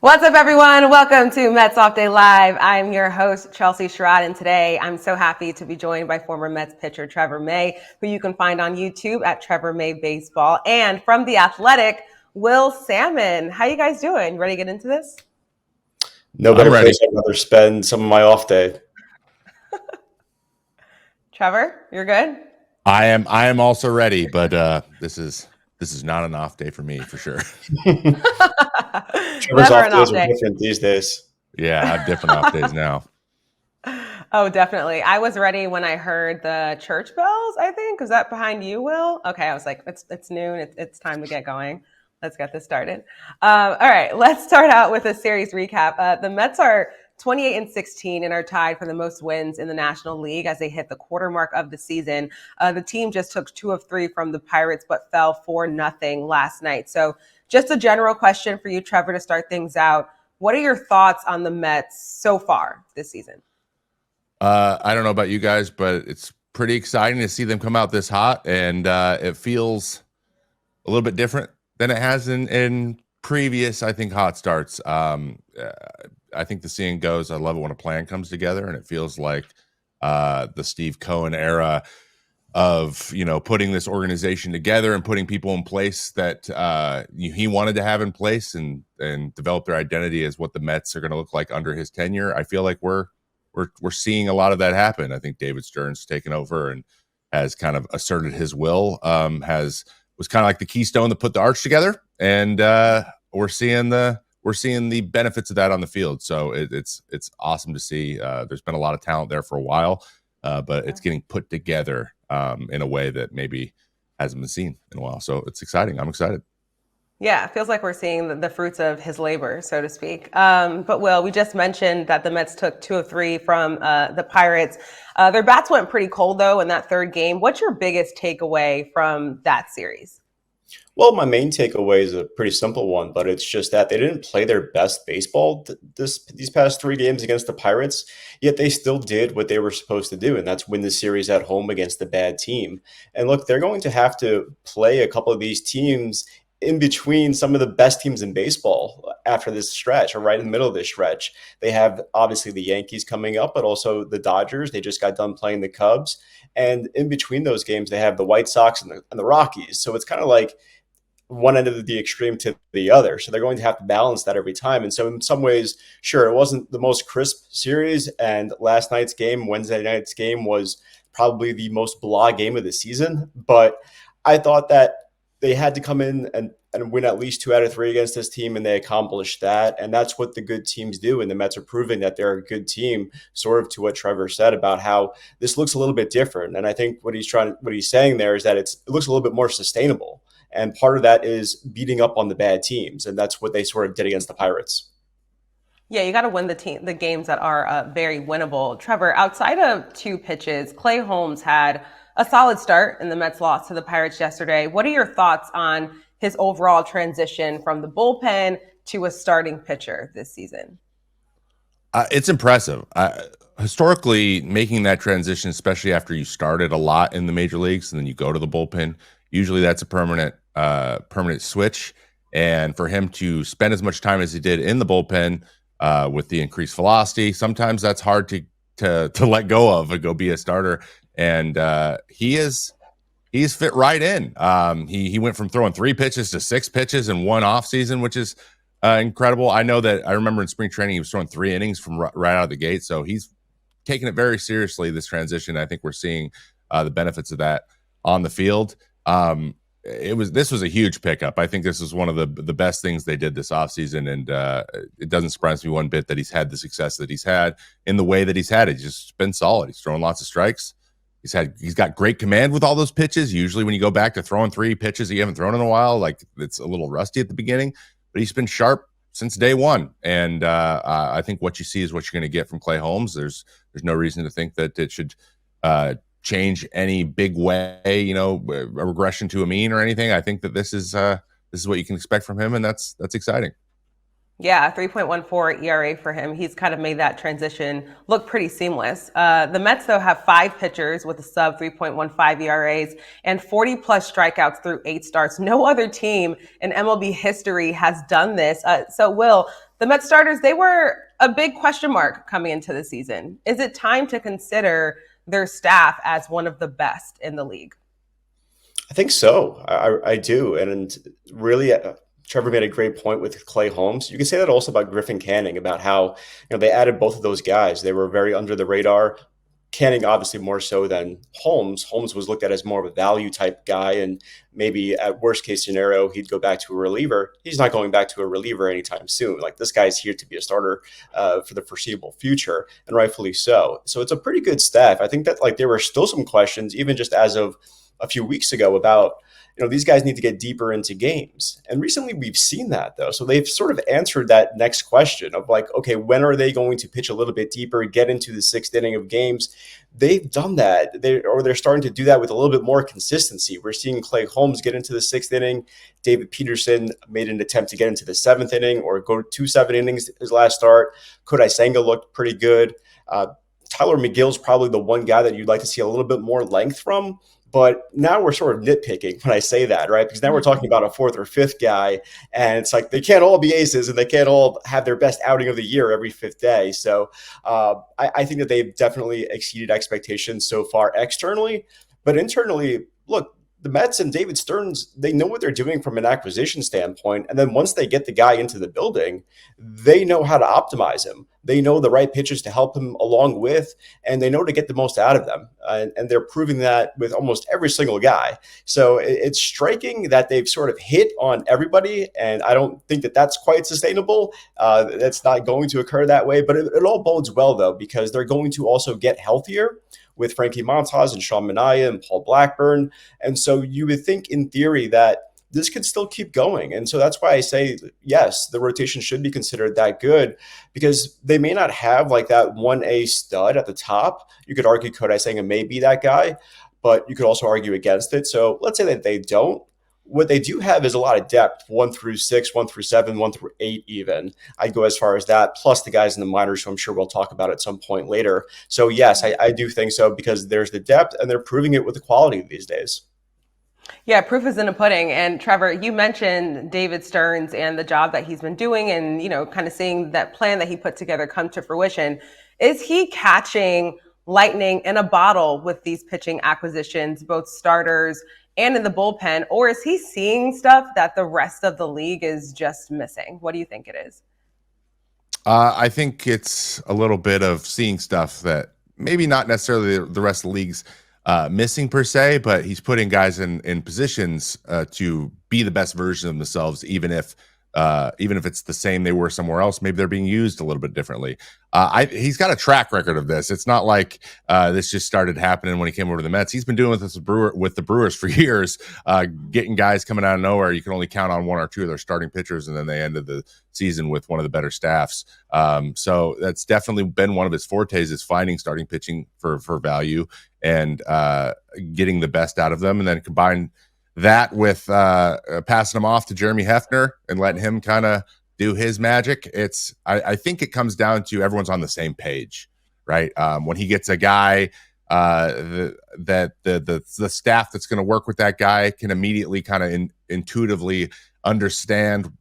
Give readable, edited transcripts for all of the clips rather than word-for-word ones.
What's up, everyone? Welcome to Mets Off Day Live. I'm your host, Chelsea Sherrod, and today I'm so happy to be joined by former Mets pitcher Trevor May, who you can find on YouTube at Trevor May Baseball, and from The Athletic, Will Sammon. How you guys doing? Ready to get into this? No better place I'd rather spend some of my off day. Trevor, you're good? I am also ready, but this is not an off day for me, for sure. Trevor's off days are different these days. Yeah, I have different off days now. Oh, definitely. I was ready when I heard the church bells, I think. Was that behind you, Will? Okay, I was like, it's noon. It's time to get going. Let's get this started. All right, let's start out with a series recap. The Mets are 28-16 and are tied for the most wins in the National League as they hit the quarter mark of the season. The team just took 2 of 3 from the Pirates, but fell 4-0 last night. So just a general question for you, Trevor, to start things out. What are your thoughts on the Mets so far this season? I don't know about you guys, but it's pretty exciting to see them come out this hot, and it feels a little bit different than it has in previous, I think, hot starts. I think the saying goes, I love it when a plan comes together, and it feels like the Steve Cohen era of, putting this organization together and putting people in place that he wanted to have in place and develop their identity as what the Mets are going to look like under his tenure. I feel like we're seeing a lot of that happen. I think David Stern's taken over and has kind of asserted his will, was kind of like the keystone that put the arch together. And we're seeing the benefits of that on the field. So it's awesome to see. There's been a lot of talent there for a while, but it's getting put together in a way that maybe hasn't been seen in a while. So it's exciting. I'm excited. Yeah, it feels like we're seeing the fruits of his labor, so to speak. But Will, we just mentioned that the Mets took 2 of 3 from the Pirates. Their bats went pretty cold, though, in that third game. What's your biggest takeaway from that series? Well, my main takeaway is a pretty simple one, but it's just that they didn't play their best baseball these past 3 games against the Pirates, yet they still did what they were supposed to do, and that's win the series at home against a bad team. And look, they're going to have to play a couple of these teams in between some of the best teams in baseball after this stretch, or right in the middle of this stretch. They have obviously the Yankees coming up, but also the Dodgers. They just got done playing the Cubs. And in between those games, they have the White Sox and the Rockies. So it's kind of like one end of the extreme to the other. So they're going to have to balance that every time. And so in some ways, sure, it wasn't the most crisp series. And last night's game, Wednesday night's game, was probably the most blah game of the season. But I thought that they had to come in and win at least 2 out of 3 against this team, and they accomplished that. And that's what the good teams do. And the Mets are proving that they're a good team, sort of to what Trevor said about how this looks a little bit different. And I think what he's saying there is that it looks a little bit more sustainable. And part of that is beating up on the bad teams. And that's what they sort of did against the Pirates. Yeah, you got to win the games that are very winnable. Trevor, outside of 2 pitches, Clay Holmes had a solid start in the Mets loss to the Pirates yesterday. What are your thoughts on his overall transition from the bullpen to a starting pitcher this season? It's impressive. Historically, making that transition, especially after you started a lot in the major leagues and then you go to the bullpen, usually that's a permanent switch. And for him to spend as much time as he did in the bullpen with the increased velocity, sometimes that's hard to let go of and go be a starter. And he's fit right in. He went from throwing 3 pitches to 6 pitches in one off season, which is incredible. I know that I remember in spring training, he was throwing 3 innings from right out of the gate. So he's taking it very seriously, this transition. I think we're seeing the benefits of that on the field. This was a huge pickup. I think this was one of the best things they did this offseason, and it doesn't surprise me one bit that he's had the success that he's had in the way that he's had. He's just been solid. He's throwing lots of strikes. He's got great command with all those pitches. Usually when you go back to throwing 3 pitches that you haven't thrown in a while, like it's a little rusty at the beginning, but he's been sharp since day one. And I think what you see is what you're going to get from Clay Holmes. There's no reason to think that it should change any big way, a regression to a mean or anything. I think that this is what you can expect from him, and that's exciting. Yeah, 3.14 ERA for him. He's kind of made that transition look pretty seamless. The Mets, though, have 5 pitchers with a sub 3.15 ERAs and 40-plus strikeouts through 8 starts. No other team in MLB history has done this. So, Will, the Mets starters, they were a big question mark coming into the season. Is it time to consider their staff as one of the best in the league? I think so. I do. And really, Trevor made a great point with Clay Holmes. You can say that also about Griffin Canning, about how they added both of those guys. They were very under the radar. Canning obviously more so than Holmes. Holmes was looked at as more of a value type guy, and maybe at worst case scenario, he'd go back to a reliever. He's not going back to a reliever anytime soon. Like, this guy's here to be a starter for the foreseeable future, and rightfully so. So it's a pretty good staff. I think that there were still some questions, even just as of a few weeks ago, about these guys need to get deeper into games. And recently we've seen that, though. So they've sort of answered that next question of okay, when are they going to pitch a little bit deeper, get into the sixth inning of games? They've done that. They're starting to do that with a little bit more consistency. We're seeing Clay Holmes get into the sixth inning. David Peterson made an attempt to get into the seventh inning or go to 7 innings his last start. Kodai Senga looked pretty good. Tyler McGill's probably the one guy that you'd like to see a little bit more length from. But now we're sort of nitpicking when I say that, right? Because now we're talking about a 4th or 5th guy, and it's like they can't all be aces and they can't all have their best outing of the year every 5th day. So I think that they've definitely exceeded expectations so far externally. But internally, look, the Mets and David Stearns, they know what they're doing from an acquisition standpoint. And then once they get the guy into the building, they know how to optimize him. They know the right pitches to help him along with, and they know to get the most out of them. And they're proving that with almost every single guy. So it's striking that they've sort of hit on everybody. And I don't think that that's quite sustainable. That's not going to occur that way. But it all bodes well, though, because they're going to also get healthier with Frankie Montas and Sean Manaea and Paul Blackburn. And so you would think in theory that this could still keep going. And so that's why I say, yes, the rotation should be considered that good, because they may not have that 1A stud at the top. You could argue Kodai Senga may be that guy, but you could also argue against it. So let's say that they don't. What they do have is a lot of depth, 1 through 6, 1 through 7, 1 through 8 even. I'd go as far as that, plus the guys in the minors, who I'm sure we'll talk about at some point later. So yes, I do think so, because there's the depth and they're proving it with the quality these days. Yeah, proof is in the pudding. And Trevor, you mentioned David Stearns and the job that he's been doing and, kind of seeing that plan that he put together come to fruition. Is he catching lightning in a bottle with these pitching acquisitions, both starters and in the bullpen, or is he seeing stuff that the rest of the league is just missing? What do you think it is? I think it's a little bit of seeing stuff that maybe not necessarily the rest of the league's missing per se, but he's putting guys in positions to be the best version of themselves, even if it's the same they were somewhere else. Maybe they're being used a little bit differently. He's got a track record of this. It's not like this just started happening when he came over to the Mets. He's been doing this with the Brewers for years, getting guys coming out of nowhere. You can only count on 1 or 2 of their starting pitchers, and then they ended the season with one of the better staffs. So that's definitely been one of his fortes, is finding starting pitching for value and getting the best out of them, and then combine that with passing him off to Jeremy Hefner and letting him kind of do his magic. I think it comes down to everyone's on the same page, right? When he gets a guy that the staff that's going to work with that guy can immediately kind of intuitively understand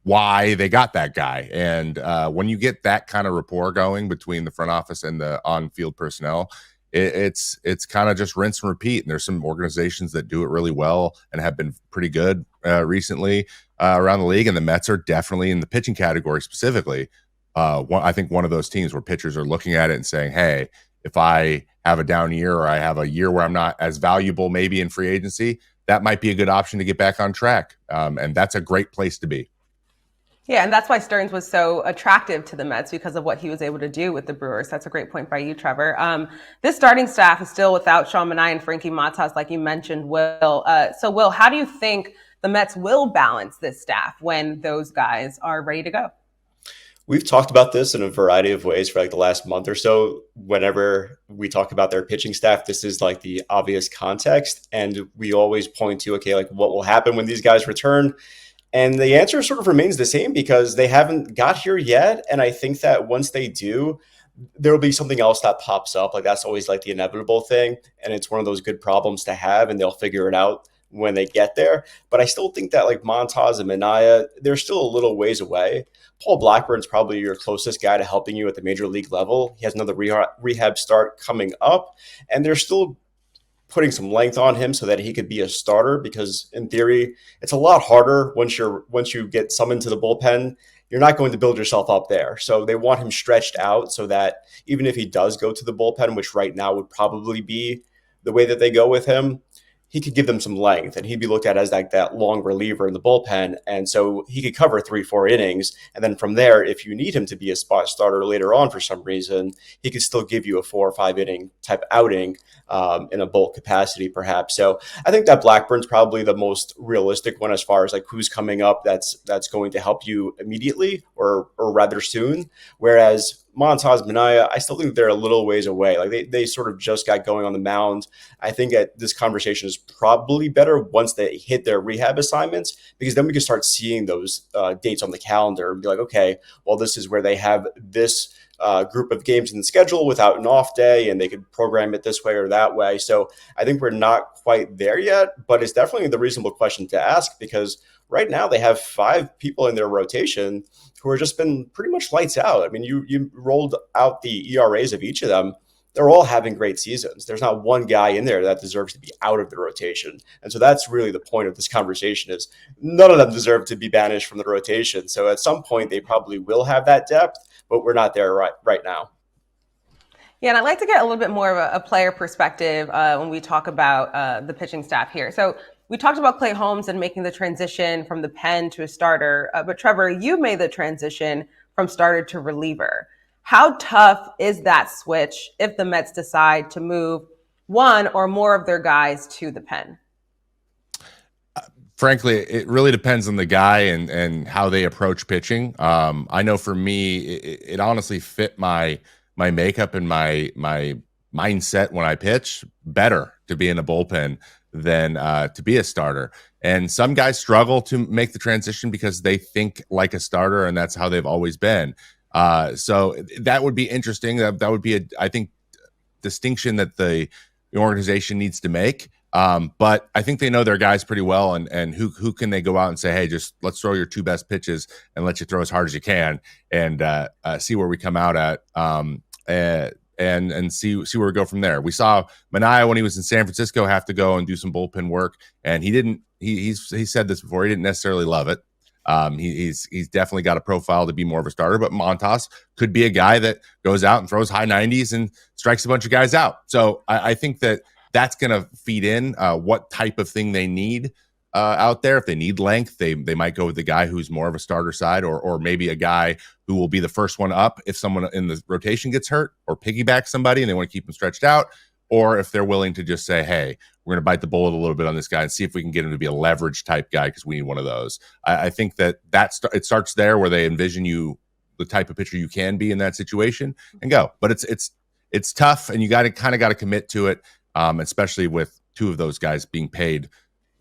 why they got that guy. And when you get that kind of rapport going between the front office and the on-field personnel, it's kind of just rinse and repeat. And there's some organizations that do it really well and have been pretty good recently around the league. And the Mets are definitely in the pitching category specifically. I think one of those teams where pitchers are looking at it and saying, hey, if I have a down year or I have a year where I'm not as valuable maybe in free agency, that might be a good option to get back on track. And that's a great place to be. Yeah, and that's why Stearns was so attractive to the Mets, because of what he was able to do with the Brewers. That's a great point by you, Trevor. This starting staff is still without Sean Manaea and Frankie Montas, like you mentioned, Will. So, Will, how do you think the Mets will balance this staff when those guys are ready to go? We've talked about this in a variety of ways for the last month or so. Whenever we talk about their pitching staff, this is the obvious context. And we always point to, okay, what will happen when these guys return? And the answer sort of remains the same, because they haven't got here yet. And I think that once they do, there'll be something else that pops up. That's always the inevitable thing. And it's one of those good problems to have, and they'll figure it out when they get there. But I still think that like Montas and Minaya, they're still a little ways away. Paul Blackburn's probably your closest guy to helping you at the major league level. He has another rehab start coming up, and they're still putting some length on him so that he could be a starter, because in theory it's a lot harder once you get summoned to the bullpen. You're not going to build yourself up there, so they want him stretched out so that even if he does go to the bullpen, which right now would probably be the way that they go with him, he could give them some length, and he'd be looked at as like that long reliever in the bullpen. And so he could cover 3-4 innings. And then from there, if you need him to be a spot starter later on for some reason, he could still give you a 4 or 5 inning type outing in a bulk capacity, perhaps. So I think that Blackburn's probably the most realistic one as far as like who's coming up that's going to help you immediately or rather soon. Whereas Montas, Minaya, I still think they're a little ways away. Like they sort of just got going on the mound. I think that this conversation is probably better once they hit their rehab assignments, because then we can start seeing those dates on the calendar and be like, okay, well, this is where they have this group of games in the schedule without an off day, and they could program it this way or that way. So I think we're not quite there yet, but it's definitely the reasonable question to ask, because right now they have 5 people in their rotation who have just been pretty much lights out. I mean, you rolled out the ERAs of each of them. They're all having great seasons. There's not one guy in there that deserves to be out of the rotation. And so that's really the point of this conversation, is none of them deserve to be banished from the rotation. So at some point they probably will have that depth, but we're not there right now. Yeah, and I'd like to get a little bit more of a player perspective when we talk about the pitching staff here. So we talked about Clay Holmes and making the transition from the pen to a starter. But Trevor, you made the transition from starter to reliever. How tough is that switch if the Mets decide to move one or more of their guys to the pen? Frankly, it really depends on the guy and how they approach pitching. I know for me, it honestly fit my makeup and my mindset when I pitch better to be in a bullpen than to be a starter. And some guys struggle to make the transition because they think like a starter, and that's how they've always been. So that would be interesting. That would be I think, distinction that the organization needs to make. But I think they know their guys pretty well, and who can they go out and say, hey, just let's throw your 2 best pitches and let you throw as hard as you can, and see where we come out at. And see where we go from there. We saw Minaya when he was in San Francisco have to go and do some bullpen work, and he said this before, he didn't necessarily love it. He's definitely got a profile to be more of a starter, but Montas could be a guy that goes out and throws high 90s and strikes a bunch of guys out. So I think that's going to feed in what type of thing they need out there. If they need length, they might go with the guy who's more of a starter side, or maybe a guy who will be the first one up if someone in the rotation gets hurt, or piggyback somebody and they want to keep them stretched out, or if they're willing to just say, hey, we're going to bite the bullet a little bit on this guy and see if we can get him to be a leverage type guy, because we need one of those. I think that it starts there, where they envision you the type of pitcher you can be in that situation, and go. But it's tough, and you got to commit to it, especially with 2 of those guys being paid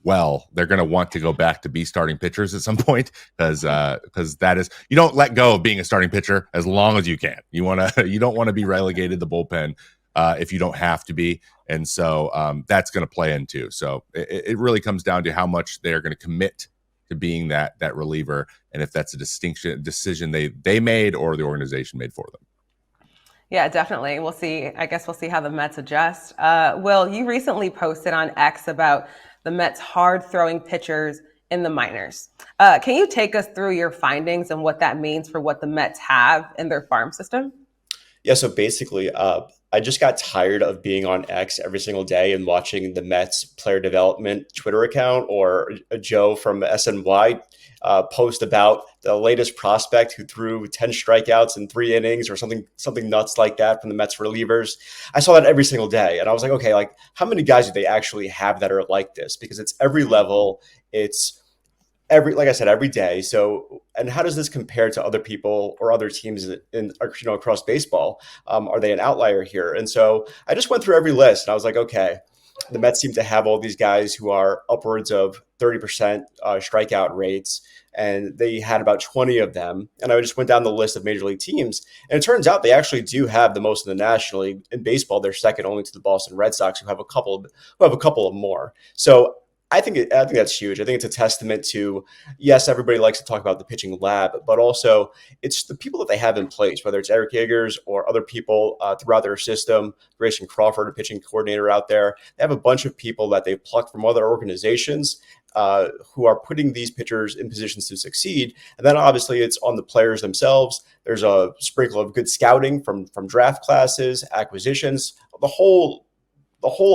well. They're going to want to go back to be starting pitchers at some point, because that is, you don't let go of being a starting pitcher as long as you can. You don't want to be relegated to the bullpen if you don't have to be. And so that's going to play into. So it really comes down to how much they're going to commit to being that reliever, and if that's a decision they made or the organization made for them. Yeah, definitely. We'll see. I guess we'll see how the Mets adjust. Will, you recently posted on X about the Mets' hard-throwing pitchers in the minors. Can you take us through your findings and what that means for what the Mets have in their farm system? Yeah, so basically, I just got tired of being on X every single day and watching the Mets player development Twitter account, or Joe from SNY post about the latest prospect who threw 10 strikeouts in 3 innings, or something nuts like that from the Mets relievers. I saw that every single day, and I was like, okay, like how many guys do they actually have that are like this? Because it's every level, it's like I said, every day. So, and how does this compare to other people or other teams across baseball? Are they an outlier here? And so I just went through every list, and I was like, okay, the Mets seem to have all these guys who are upwards of 30% strikeout rates, and they had about 20 of them. And I just went down the list of major league teams, and it turns out they actually do have the most in the National League. In baseball, they're second only to the Boston Red Sox, who have a couple of more. So I think that's huge. I think it's a testament to, yes, everybody likes to talk about the pitching lab, but also it's the people that they have in place, whether it's Eric Yeagers or other people throughout their system. Grayson Crawford, a pitching coordinator out there, they have a bunch of people that they've plucked from other organizations who are putting these pitchers in positions to succeed. And then obviously it's on the players themselves. There's a sprinkle of good scouting from draft classes, acquisitions, the whole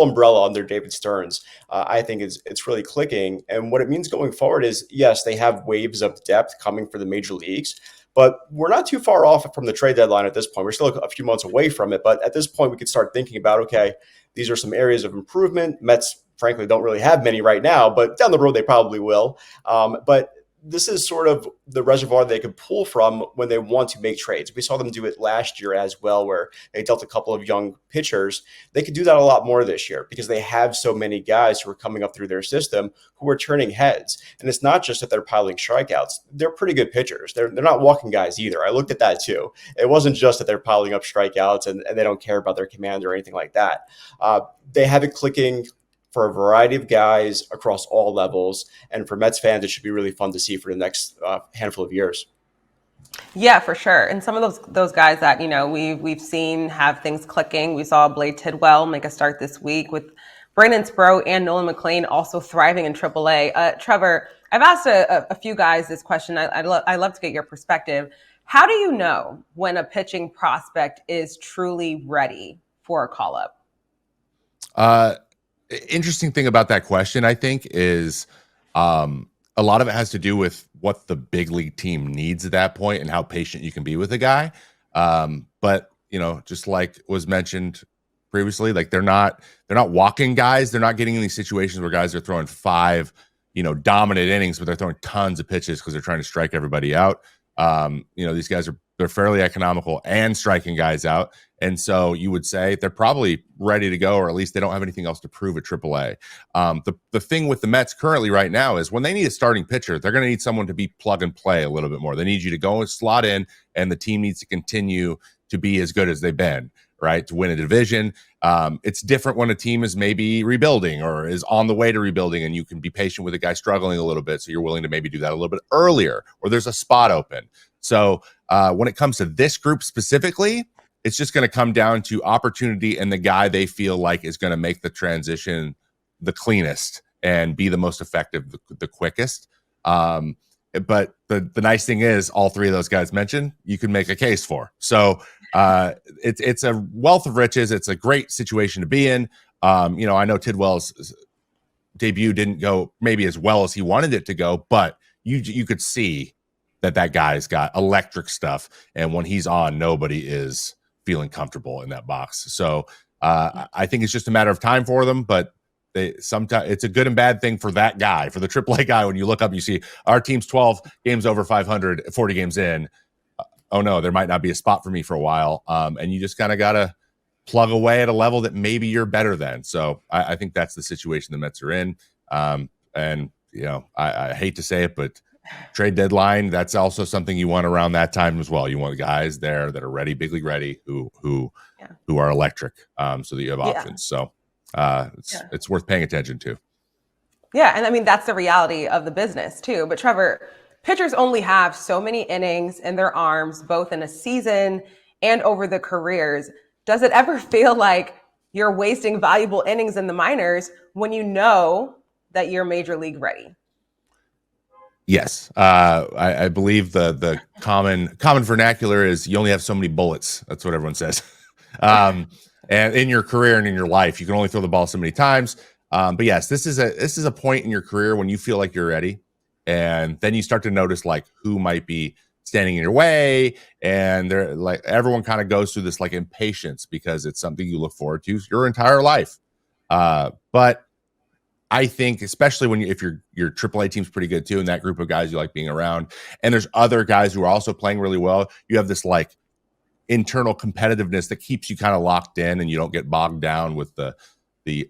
umbrella under David Stearns, I think it's really clicking. And what it means going forward is, yes, they have waves of depth coming for the major leagues, but we're not too far off from the trade deadline at this point. We're still a few months away from it, but at this point, we could start thinking about, okay, these are some areas of improvement. Mets, frankly, don't really have many right now, but down the road, they probably will. But this is sort of the reservoir they can pull from when they want to make trades. We saw them do it last year as well, where they dealt a couple of young pitchers. They could do that a lot more this year because they have so many guys who are coming up through their system who are turning heads. And it's not just that they're piling strikeouts. They're pretty good pitchers. They're not walking guys either. I looked at that too. It wasn't just that they're piling up strikeouts and they don't care about their command or anything like that. They have it clicking for a variety of guys across all levels. And for Mets fans, it should be really fun to see for the next handful of years. Yeah, for sure. And some of those guys that, we've seen have things clicking. We saw Blade Tidwell make a start this week with Brandon Sproat and Nolan McLean also thriving in AAA. Trevor, I've asked a few guys this question. I love to get your perspective. How do you know when a pitching prospect is truly ready for a call-up? Interesting thing about that question, I think, is a lot of it has to do with what the big league team needs at that point and how patient you can be with a guy. But just like was mentioned previously, like they're not walking guys. They're not getting in these situations where guys are throwing 5, dominant innings, but they're throwing tons of pitches because they're trying to strike everybody out. These guys they're fairly economical and striking guys out. And so you would say they're probably ready to go, or at least they don't have anything else to prove at AAA. The thing with the Mets currently right now is when they need a starting pitcher, they're going to need someone to be plug and play a little bit more. They need you to go and slot in, and the team needs to continue to be as good as they've been, right, to win a division. It's different when a team is maybe rebuilding or is on the way to rebuilding, and you can be patient with a guy struggling a little bit, so you're willing to maybe do that a little bit earlier, or there's a spot open. So when it comes to this group specifically, it's just going to come down to opportunity and the guy they feel like is going to make the transition the cleanest and be the most effective, the quickest. But the nice thing is all three of those guys mentioned, you can make a case for. So it's a wealth of riches. It's a great situation to be in. I know Tidwell's debut didn't go maybe as well as he wanted it to go, but you could see that guy's got electric stuff. And when he's on, nobody is feeling comfortable in that box. So I think it's just a matter of time for them, but sometimes it's a good and bad thing for that guy, for the AAA guy. When you look up, you see our team's 12 games over 500, 40 games in. Oh no, there might not be a spot for me for a while. And you just kind of got to plug away at a level that maybe you're better than. So I think that's the situation the Mets are in. And I hate to say it, but trade deadline, that's also something you want around that time as well. You want guys there that are ready, big league ready, who are electric, so that you have options. So it's worth paying attention to. Yeah, and I mean, that's the reality of the business too. But Trevor, pitchers only have so many innings in their arms, both in a season and over the careers. Does it ever feel like you're wasting valuable innings in the minors when you know that you're major league ready? Yes, I believe the common vernacular is you only have so many bullets. That's what everyone says. And in your career and in your life, you can only throw the ball so many times. But yes, this is a point in your career when you feel like you're ready, and then you start to notice like who might be standing in your way, and they're like everyone kind of goes through this like impatience because it's something you look forward to your entire life. But I think especially if your AAA team's pretty good too, and that group of guys you like being around, and there's other guys who are also playing really well, you have this like internal competitiveness that keeps you kind of locked in, and you don't get bogged down with the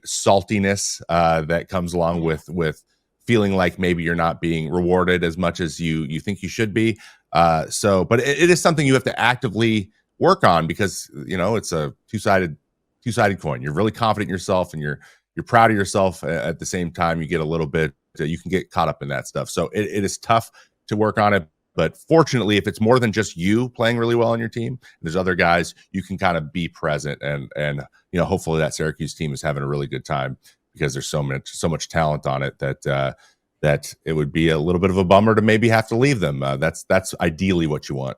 saltiness that comes along with feeling like maybe you're not being rewarded as much as you think you should be. But it is something you have to actively work on because it's a two-sided coin. You're really confident in yourself, and you're you're proud of yourself. At the same time, you get a little bit, you can get caught up in that stuff. So it is tough to work on it. But fortunately, if it's more than just you playing really well on your team, there's other guys, you can kind of be present, and hopefully that Syracuse team is having a really good time, because there's so much talent on it that it would be a little bit of a bummer to maybe have to leave them. That's ideally what you want.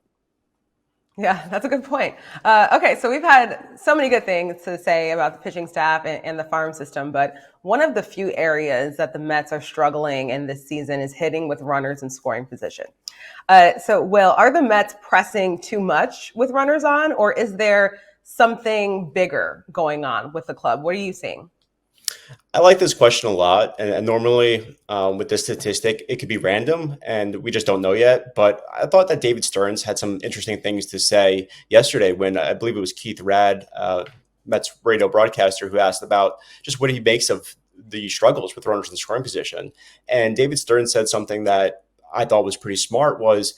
Yeah, that's a good point. Okay, so we've had so many good things to say about the pitching staff and the farm system, but one of the few areas that the Mets are struggling in this season is hitting with runners in scoring position. So, Will, are the Mets pressing too much with runners on, or is there something bigger going on with the club? What are you seeing? I like this question a lot, and normally with this statistic, it could be random, and we just don't know yet. But I thought that David Stearns had some interesting things to say yesterday when I believe it was Keith Rad, Mets radio broadcaster, who asked about just what he makes of the struggles with runners in scoring position. And David Stearns said something that I thought was pretty smart, was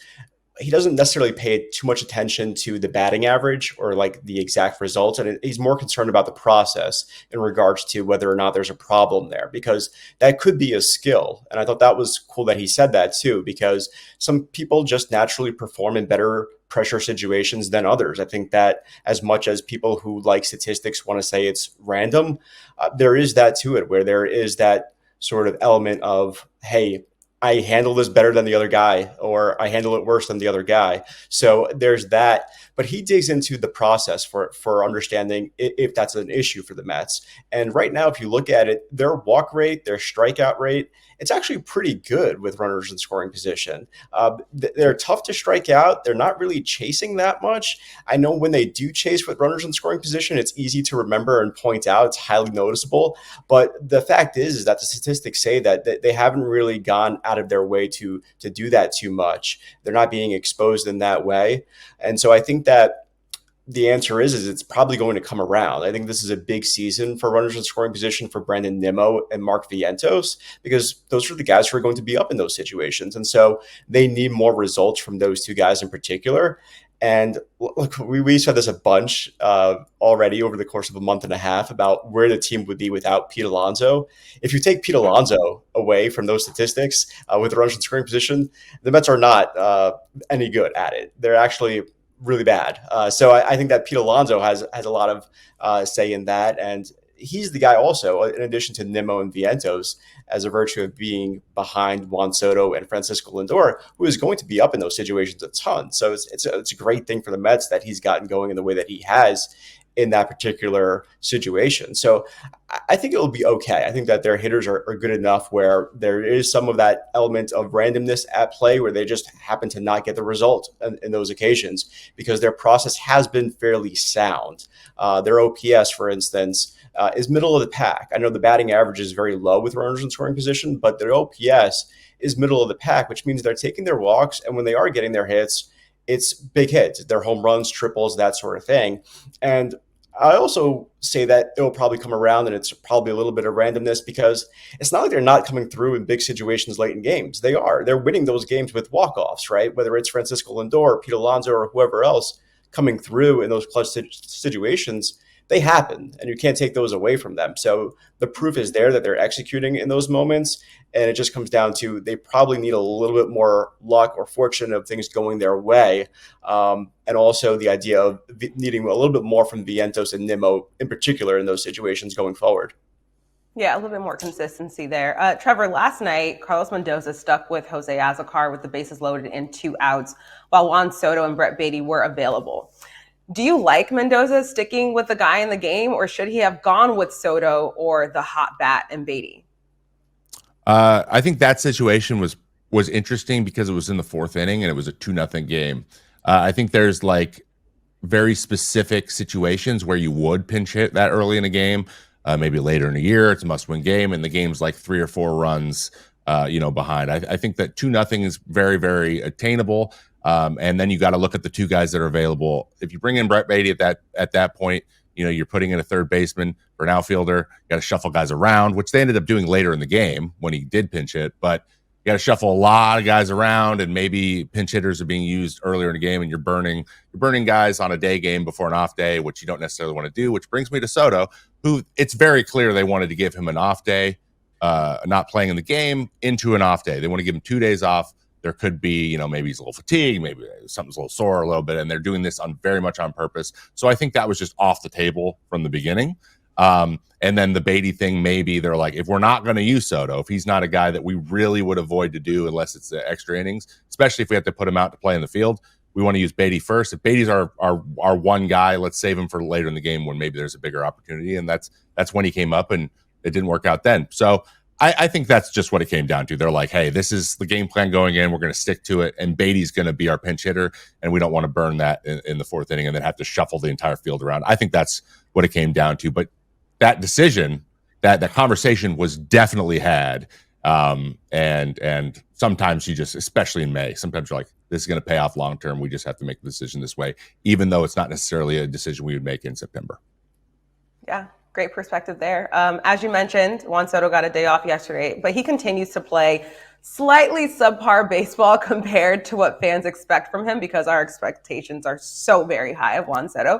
he doesn't necessarily pay too much attention to the batting average or like the exact results. And he's more concerned about the process in regards to whether or not there's a problem there, because that could be a skill. And I thought that was cool that he said that too, because some people just naturally perform in better pressure situations than others. I think that as much as people who like statistics want to say it's random, there is that to it, where there is that sort of element of, hey, I handle this better than the other guy, or I handle it worse than the other guy. So there's that. But he digs into the process for understanding if that's an issue for the Mets. And right now, if you look at it, their walk rate, their strikeout rate, it's actually pretty good with runners in scoring position. They're tough to strike out. They're not really chasing that much. I know when they do chase with runners in scoring position, it's easy to remember and point out. It's highly noticeable. But the fact is that the statistics say that they haven't really gone out of their way to do that too much. They're not being exposed in that way. And so I think that the answer is it's probably going to come around. I think this is a big season for runners in scoring position for Brandon Nimmo and Mark Vientos, because those are the guys who are going to be up in those situations. And so they need more results from those two guys in particular. And look, we said this a bunch already over the course of a month and a half about where the team would be without Pete Alonso. If you take Pete Alonso away from those statistics with the runners in scoring position, the Mets are not any good at it. They're actually really bad. So I think that Pete Alonso has a lot of say in that. And he's the guy also, in addition to Nimmo and Vientos, as a virtue of being behind Juan Soto and Francisco Lindor, who is going to be up in those situations a ton. So it's a great thing for the Mets that he's gotten going in the way that he has in that particular situation. So I think it will be okay. I think that their hitters are good enough where there is some of that element of randomness at play, where they just happen to not get the result in those occasions, because their process has been fairly sound. Their OPS, for instance, is middle of the pack. I know the batting average is very low with runners in scoring position, but their OPS is middle of the pack, which means they're taking their walks, and when they are getting their hits, it's big hits. They're home runs, triples, that sort of thing. And I also say that it will probably come around, and it's probably a little bit of randomness, because it's not like they're not coming through in big situations late in games. They are. They're winning those games with walk-offs, right? Whether it's Francisco Lindor or Pete Alonso or whoever else coming through in those clutch situations, they happen, and you can't take those away from them. So the proof is there that they're executing in those moments, and it just comes down to they probably need a little bit more luck or fortune of things going their way, and also the idea of needing a little bit more from Vientos and Nimmo in particular in those situations going forward. Yeah, a little bit more consistency there. Trevor, last night, Carlos Mendoza stuck with Jose Azocar with the bases loaded and 2 outs, while Juan Soto and Brett Baty were available. Do you like Mendoza sticking with the guy in the game, or should he have gone with Soto or the hot bat and Baty? I think that situation was interesting because it was in the 4th inning and it was a 2-0 game. I think there's like very specific situations where you would pinch hit that early in a game, maybe later in a year. It's a must-win game, and the game's like 3 or 4 runs, behind. I think that 2-0 is very, very attainable. And then you got to look at the 2 guys that are available. If you bring in Brett Baty at that point, you're putting in a third baseman for an outfielder. You got to shuffle guys around, which they ended up doing later in the game when he did pinch hit. But got to shuffle a lot of guys around, and maybe pinch hitters are being used earlier in the game, and you're burning guys on a day game before an off day, which you don't necessarily want to do. Which brings me to Soto, who it's very clear they wanted to give him an off day, not playing in the game into an off day. They want to give him 2 days off. There could be, maybe he's a little fatigued, maybe something's a little sore a little bit, and they're doing this very much on purpose. So I think that was just off the table from the beginning. And then the Beaty thing, maybe they're like, if we're not going to use Soto, if he's not a guy that we really would avoid to do unless it's the extra innings, especially if we have to put him out to play in the field, we want to use Beaty first. If Beatty's our one guy, let's save him for later in the game when maybe there's a bigger opportunity. And that's when he came up, and it didn't work out then. So I think that's just what it came down to. They're like, hey, this is the game plan going in. We're going to stick to it. And Beatty's going to be our pinch hitter. And we don't want to burn that in the fourth inning and then have to shuffle the entire field around. I think that's what it came down to. But that decision, that conversation was definitely had. And sometimes you just, especially in May, sometimes you're like, this is going to pay off long term. We just have to make the decision this way, even though it's not necessarily a decision we would make in September. Yeah. Great perspective there. As you mentioned, Juan Soto got a day off yesterday, but he continues to play slightly subpar baseball compared to what fans expect from him because our expectations are so very high of Juan Soto.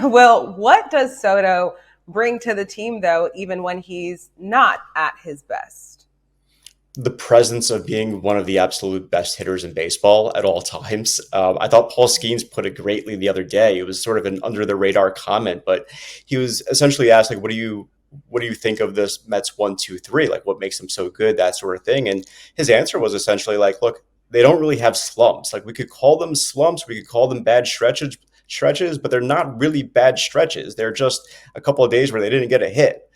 Will, what does Soto bring to the team, though, even when he's not at his best? The presence of being one of the absolute best hitters in baseball at all times. I thought Paul Skeens put it greatly the other day. It was sort of an under the radar comment, but he was essentially asked, like, what do you think of this Mets 1-2-3? Like, what makes them so good? That sort of thing. And his answer was essentially like, look, they don't really have slumps. Like, we could call them slumps. We could call them bad stretches, but they're not really bad stretches. They're just a couple of days where they didn't get a hit.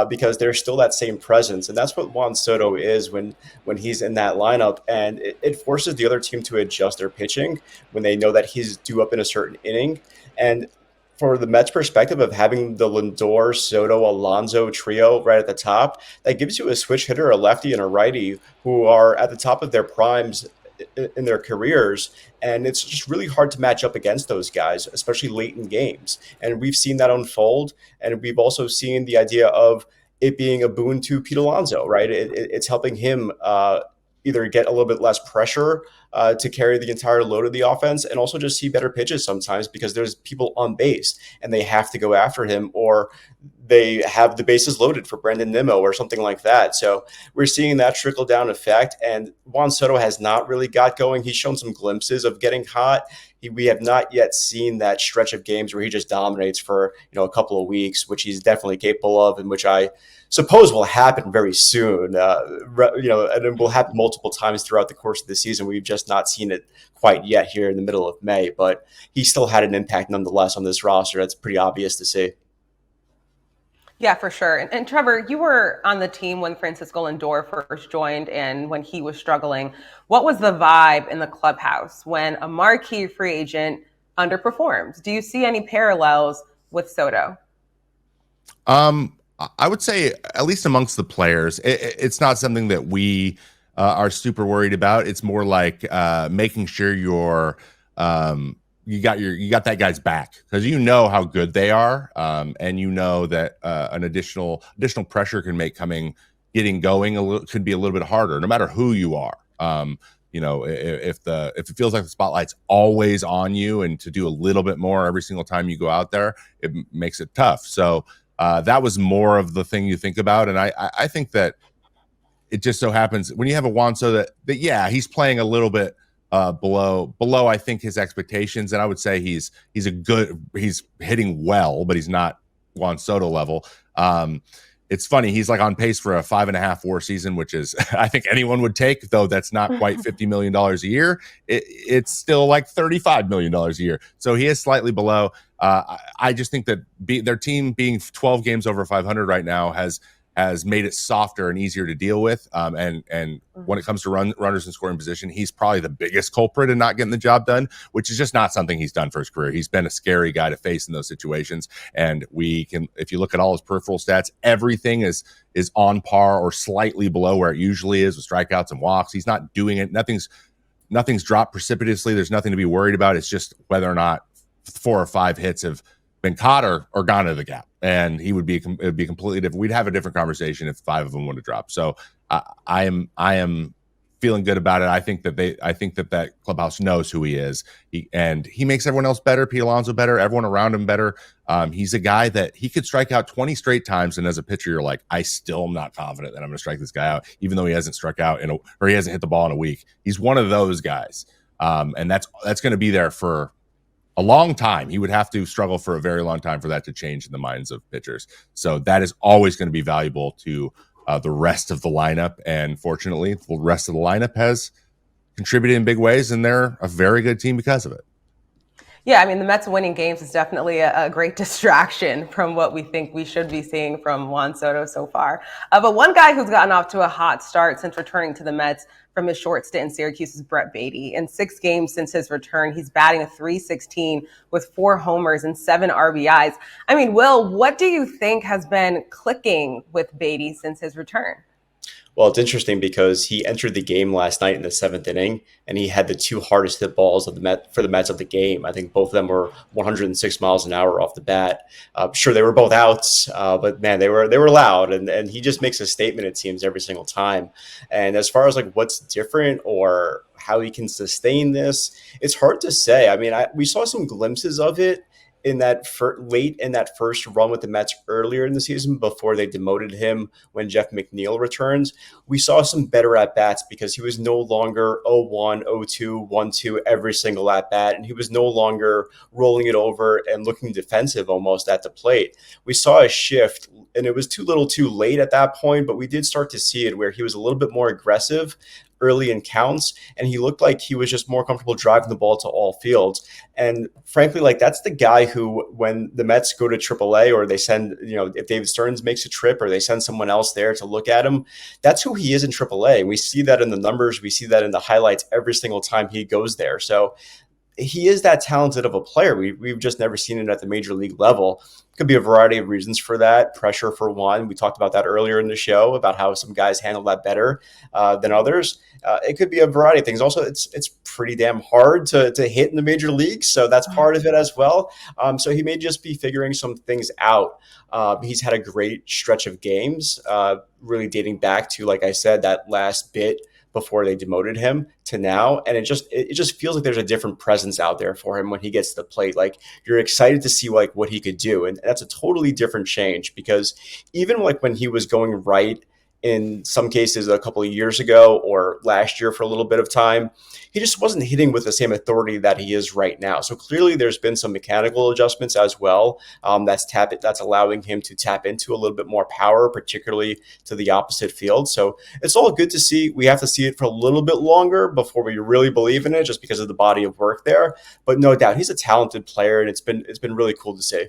Because there's still that same presence. And that's what Juan Soto is when he's in that lineup. And it forces the other team to adjust their pitching when they know that he's due up in a certain inning. And for the Mets perspective of having the Lindor, Soto, Alonso trio right at the top, that gives you a switch hitter, a lefty and a righty who are at the top of their primes in their careers, and it's just really hard to match up against those guys, especially late in games. And we've seen that unfold, and we've also seen the idea of it being a boon to Pete Alonso, right? It's helping him either get a little bit less pressure to carry the entire load of the offense, and also just see better pitches sometimes because there's people on base and they have to go after him, or they have the bases loaded for Brandon Nimmo or something like that. So we're seeing that trickle down effect, and Juan Soto has not really got going. He's shown some glimpses of getting hot. We have not yet seen that stretch of games where he just dominates for a couple of weeks, which he's definitely capable of, and which I suppose will happen very soon. And it will happen multiple times throughout the course of the season. We've just not seen it quite yet here in the middle of May, but he still had an impact nonetheless on this roster. That's pretty obvious to see. Yeah, for sure. And Trevor, you were on the team when Francisco Lindor first joined and when he was struggling. What was the vibe in the clubhouse when a marquee free agent underperforms? Do you see any parallels with Soto? I would say, at least amongst the players, it's not something that we are super worried about. It's more like making sure you got that guy's back, because you know how good they are, and you know that an additional pressure can make getting going could be a little bit harder, no matter who you are. If it feels like the spotlight's always on you, and to do a little bit more every single time you go out there, it makes it tough. So that was more of the thing you think about, and I think that it just so happens when you have a Juan Soto that yeah, he's playing a little bit below I think his expectations, and I would say he's hitting well, but he's not Juan Soto level. It's funny, he's like on pace for a 5.5 WAR season, which is I think anyone would take, though that's not quite $50 million a year. It's still like $35 million a year, so he is slightly below. I just think that their team being 12 games over 500 right now has made it softer and easier to deal with. And when it comes to runners in scoring position, he's probably the biggest culprit in not getting the job done, which is just not something he's done for his career. He's been a scary guy to face in those situations. And if you look at all his peripheral stats, everything is on par or slightly below where it usually is with strikeouts and walks. He's not doing it. Nothing's dropped precipitously. There's nothing to be worried about. It's just whether or not 4 or 5 hits have been caught or gone to the gap, and it would be completely different. We'd have a different conversation if 5 of them would have dropped. So I am feeling good about it. I think that clubhouse knows who he is. He makes everyone else better. Pete Alonso better. Everyone around him better. He's a guy that he could strike out 20 straight times, and as a pitcher, you're like, I still am not confident that I'm going to strike this guy out, even though he hasn't struck out or he hasn't hit the ball in a week. He's one of those guys, and that's going to be there for a long time. He would have to struggle for a very long time for that to change in the minds of pitchers. So that is always going to be valuable to the rest of the lineup. And fortunately, the rest of the lineup has contributed in big ways, and they're a very good team because of it. Yeah, I mean, the Mets winning games is definitely a great distraction from what we think we should be seeing from Juan Soto so far. But one guy who's gotten off to a hot start since returning to the Mets from his short stint in Syracuse is Brett Baty. In 6 games since his return, he's batting a .316 with 4 homers and 7 RBIs. I mean, Will, what do you think has been clicking with Baty since his return? Well, it's interesting because he entered the game last night in the 7th inning, and he had the 2 hardest hit balls of for the Mets of the game. I think both of them were 106 miles an hour off the bat. Sure, they were both outs, but man, they were loud, and he just makes a statement, it seems, every single time. And as far as like what's different or how he can sustain this, it's hard to say. I mean, we saw some glimpses of it in that late in that first run with the Mets earlier in the season before they demoted him when Jeff McNeil returns. We saw some better at-bats because he was no longer 0-1, 0-2, 1-2 every single at-bat, and he was no longer rolling it over and looking defensive almost at the plate. We saw a shift, and it was too little too late at that point, but we did start to see it where he was a little bit more aggressive early in counts, and he looked like he was just more comfortable driving the ball to all fields. And frankly, like that's the guy who, when the Mets go to AAA or they send, if David Stearns makes a trip or they send someone else there to look at him, that's who he is in AAA. We see that in the numbers. We see that in the highlights every single time he goes there. So he is that talented of a player. We've just never seen it at the major league level. Could be a variety of reasons for that. Pressure for one. We talked about that earlier in the show about how some guys handle that better than others. It could be a variety of things. Also, it's pretty damn hard to hit in the major leagues, so that's part of it as well. So he may just be figuring some things out. He's had a great stretch of games, really dating back to, like I said, that last bit before they demoted him to now. And it just feels like there's a different presence out there for him when he gets to the plate. Like you're excited to see like what he could do. And that's a totally different change because even like when he was going right in some cases a couple of years ago or last year for a little bit of time, he just wasn't hitting with the same authority that he is right now. So clearly there's been some mechanical adjustments as well. That's allowing him to tap into a little bit more power, particularly to the opposite field. So it's all good to see. We have to see it for a little bit longer before we really believe in it, just because of the body of work there. But no doubt he's a talented player, and it's been really cool to see.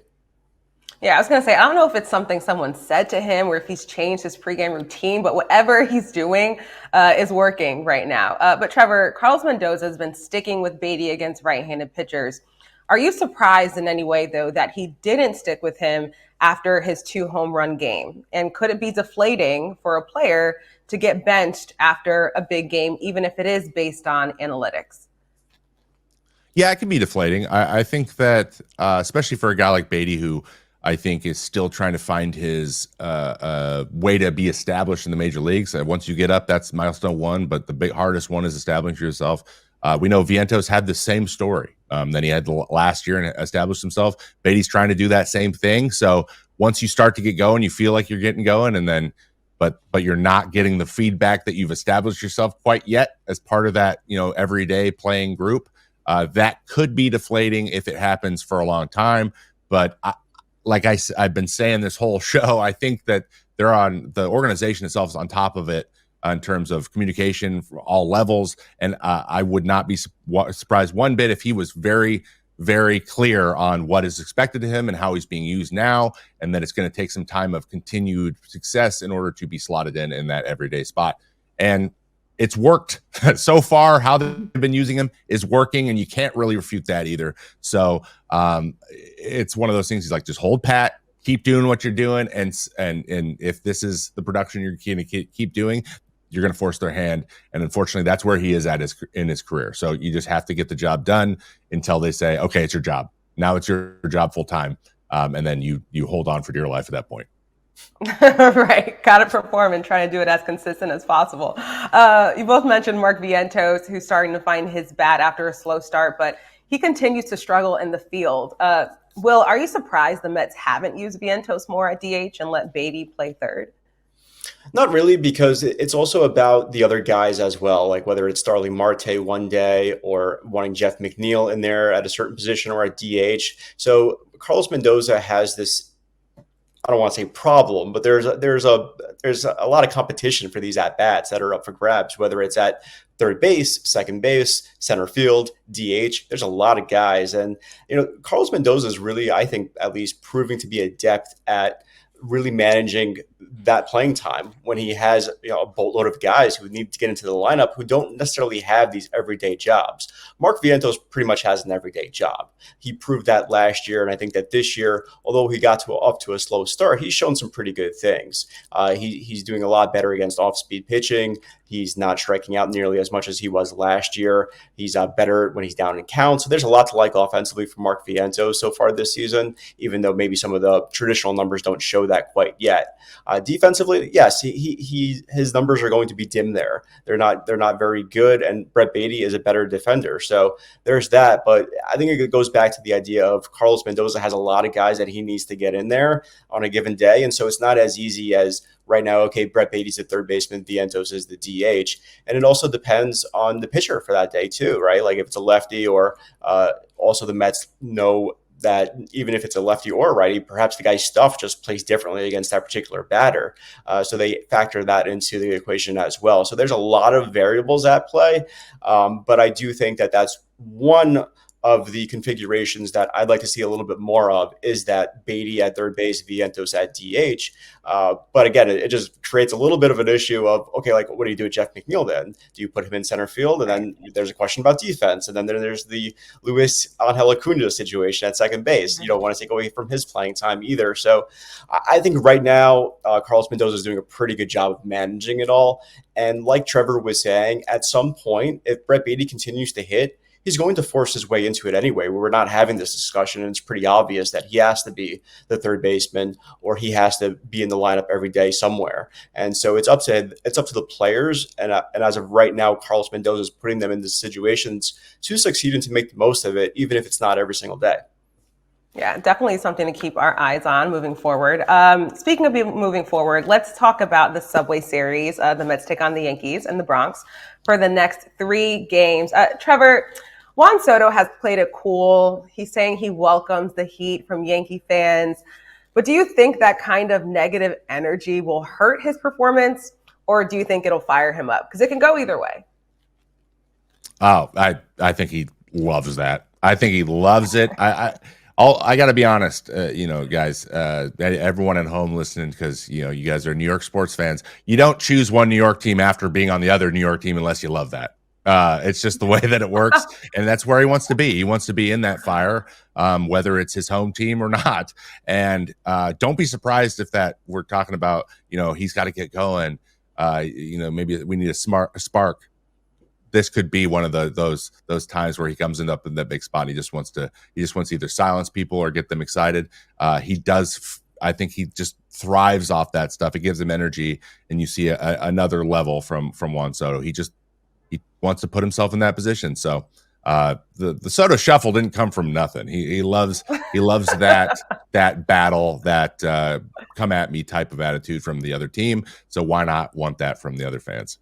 Yeah, I was going to say, I don't know if it's something someone said to him or if he's changed his pregame routine, but whatever he's doing is working right now. But Trevor, Carlos Mendoza has been sticking with Baty against right-handed pitchers. Are you surprised in any way, though, that he didn't stick with him after his 2 home run game? And could it be deflating for a player to get benched after a big game, even if it is based on analytics? Yeah, it can be deflating. I think that, especially for a guy like Baty, who I think is still trying to find his way to be established in the major leagues. Once you get up, that's milestone 1, but the hardest one is establishing yourself. We know Vientos had the same story that he had last year and established himself. Baty's trying to do that same thing. So once you start to get going, you feel like you're getting going, and then but you're not getting the feedback that you've established yourself quite yet as part of that everyday playing group. That could be deflating if it happens for a long time. But I've been saying this whole show, I think that the organization itself is on top of it in terms of communication for all levels. And I would not be surprised one bit if he was very, very clear on what is expected of him and how he's being used now, and that it's going to take some time of continued success in order to be slotted in that everyday spot. And it's worked so far. How they've been using him is working, and you can't really refute that either. So it's one of those things. He's like, just hold pat, keep doing what you're doing, and if this is the production you're going to keep doing, you're going to force their hand. And unfortunately, that's where he is in his career. So you just have to get the job done until they say, okay, it's your job. Now it's your job full time, and then you hold on for dear life at that point. Right. Got to perform and try to do it as consistent as possible. You both mentioned Mark Vientos, who's starting to find his bat after a slow start, but he continues to struggle in the field. Will, are you surprised the Mets haven't used Vientos more at DH and let Beatty play third? Not really, because it's also about the other guys as well, like whether it's Starling Marte one day or wanting Jeff McNeil in there at a certain position or at DH. So Carlos Mendoza has this, I don't want to say problem, but there's a lot of competition for these at bats that are up for grabs, whether it's at third base, second base, center field, DH. There's a lot of guys, and Carlos Mendoza is really, I think, at least proving to be adept at really managing that playing time when he has a boatload of guys who need to get into the lineup who don't necessarily have these everyday jobs. Mark Vientos pretty much has an everyday job. He proved that last year, and I think that this year, although he got up to a slow start, he's shown some pretty good things. He's doing a lot better against off-speed pitching. He's not striking out nearly as much as he was last year. He's better when he's down in count. So there's a lot to like offensively for Mark Vientos so far this season, even though maybe some of the traditional numbers don't show that quite yet. Defensively, yes, his numbers are going to be dim there. They're not very good, and Brett Beatty is a better defender. So there's that. But I think it goes back to the idea of Carlos Mendoza has a lot of guys that he needs to get in there on a given day, and so it's not as easy as right now, okay, Brett Beatty's the third baseman, Vientos is the DH. And it also depends on the pitcher for that day too, right? Like if it's a lefty or also the Mets know that even if it's a lefty or a righty, perhaps the guy's stuff just plays differently against that particular batter. So they factor that into the equation as well. So there's a lot of variables at play. But I do think that that's one of the configurations that I'd like to see a little bit more of is that Beatty at third base, Vientos at DH. But again, it just creates a little bit of an issue of, okay, like what do you do with Jeff McNeil then? Do you put him in center field? And then there's a question about defense. And then there's the Luis Angel Acuna situation at second base. You don't want to take away from his playing time either. So I think right now, Carlos Mendoza is doing a pretty good job of managing it all. And like Trevor was saying, at some point, if Brett Beatty continues to hit, he's going to force his way into it anyway. We're not having this discussion, and it's pretty obvious that he has to be the third baseman or he has to be in the lineup every day somewhere. And so it's up to the players. And as of right now, Carlos Mendoza is putting them into situations to succeed and to make the most of it, even if it's not every single day. Yeah, definitely something to keep our eyes on moving forward. Speaking of moving forward, let's talk about the Subway Series. The Mets take on the Yankees in the Bronx for the next 3 games. Trevor, Juan Soto has played it cool. He's saying he welcomes the heat from Yankee fans. But do you think that kind of negative energy will hurt his performance, or do you think it'll fire him up? Because it can go either way. Oh, I think he loves that. I think he loves it. I got to be honest, guys, everyone at home listening, because, you guys are New York sports fans. You don't choose one New York team after being on the other New York team unless you love that. It's just the way that it works. And that's where he wants to be. He wants to be in that fire, whether it's his home team or not. And don't be surprised if that we're talking about, he's got to get going. Maybe we need a spark. This could be one of those times where he comes up in that big spot. He just wants to either silence people or get them excited. He does. I think he just thrives off that stuff. It gives him energy, and you see another level from Juan Soto. He wants to put himself in that position. So the Soto shuffle didn't come from nothing. He loves that battle, that come at me type of attitude from the other team. So why not want that from the other fans?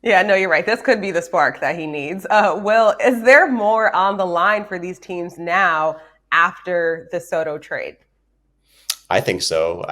Yeah, no, you're right. This could be the spark that he needs. Will, is there more on the line for these teams now after the Soto trade? I think so.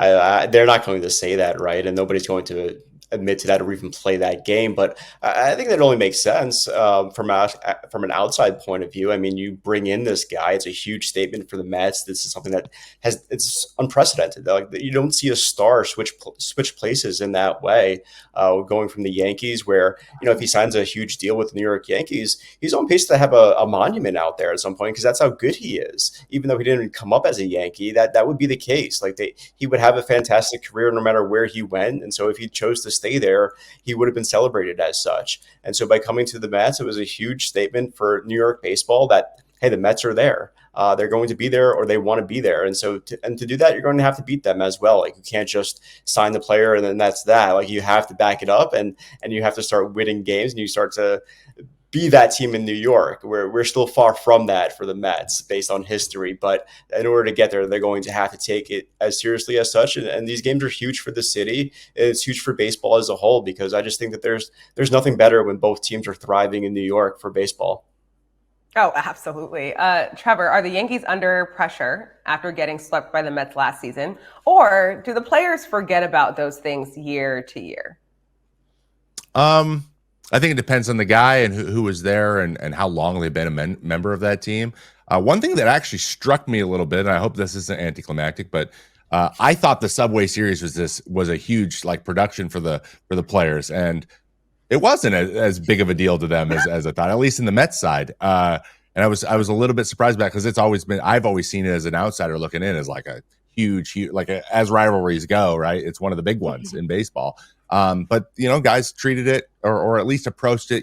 They're not going to say that, right? And nobody's going to admit to that or even play that game. But I think that only makes sense from an outside point of view. I mean, you bring in this guy; it's a huge statement for the Mets. This is something that it's unprecedented. Like, you don't see a star switch places in that way. Going from the Yankees, where if he signs a huge deal with the New York Yankees, he's on pace to have a monument out there at some point, because that's how good he is. Even though he didn't come up as a Yankee, that would be the case. Like he would have a fantastic career no matter where he went. And so if he chose to stay there, he would have been celebrated as such. And so by coming to the Mets, it was a huge statement for New York baseball that, hey, the Mets are there. They're going to be there, or they want to be there. And so to do that, you're going to have to beat them as well. Like, you can't just sign the player and then that's that. Like, you have to back it up, and you have to start winning games, and you start to be that team in New York. We're still far from that for the Mets based on history. But in order to get there, they're going to have to take it as seriously as such. And these games are huge for the city. It's huge for baseball as a whole, because I just think that there's nothing better when both teams are thriving in New York for baseball. Oh, absolutely. Trevor, are the Yankees under pressure after getting swept by the Mets last season? Or do the players forget about those things year to year? I think it depends on the guy and who was there and how long they've been a member of that team. One thing that actually struck me a little bit, and I hope this isn't anticlimactic, but I thought the Subway Series was a huge like production for the players, and it wasn't as big of a deal to them as I thought, at least in the Mets side. And I was a little bit surprised by it, because I've always seen it as an outsider looking in as like a huge as rivalries go, right? It's one of the big ones in baseball. But guys treated it or at least approached it,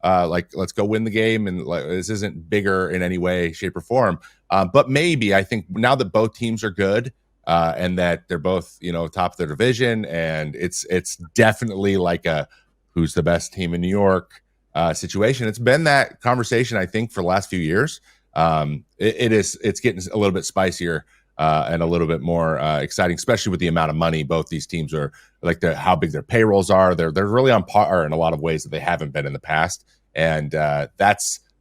like, let's go win the game, and this isn't bigger in any way, shape, or form. But maybe I think now that both teams are good, and that they're both top of their division, and it's definitely like a who's the best team in New York situation. It's been that conversation, I think, for the last few years. It's getting a little bit spicier. And a little bit more exciting, especially with the amount of money both these teams are, like how big their payrolls are. They're really on par in a lot of ways that they haven't been in the past, and I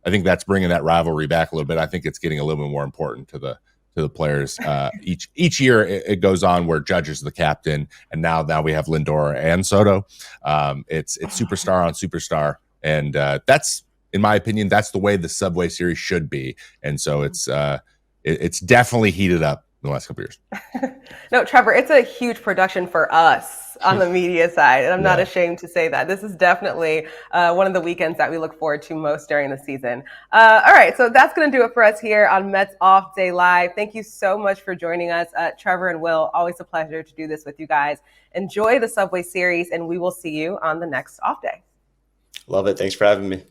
think that's bringing that rivalry back a little bit. I think it's getting a little bit more important to the players. Each year it goes on where Judge is the captain, and now we have Lindor and Soto. It's superstar on superstar, and that's, in my opinion, that's the way the Subway Series should be. And so it's definitely heated up in the last couple of years. No, Trevor, it's a huge production for us on the media side, and I'm not ashamed to say that. This is definitely one of the weekends that we look forward to most during the season. All right, so that's going to do it for us here on Mets Off Day Live. Thank you so much for joining us, Trevor and Will. Always a pleasure to do this with you guys. Enjoy the Subway Series, and we will see you on the next off day. Love it. Thanks for having me.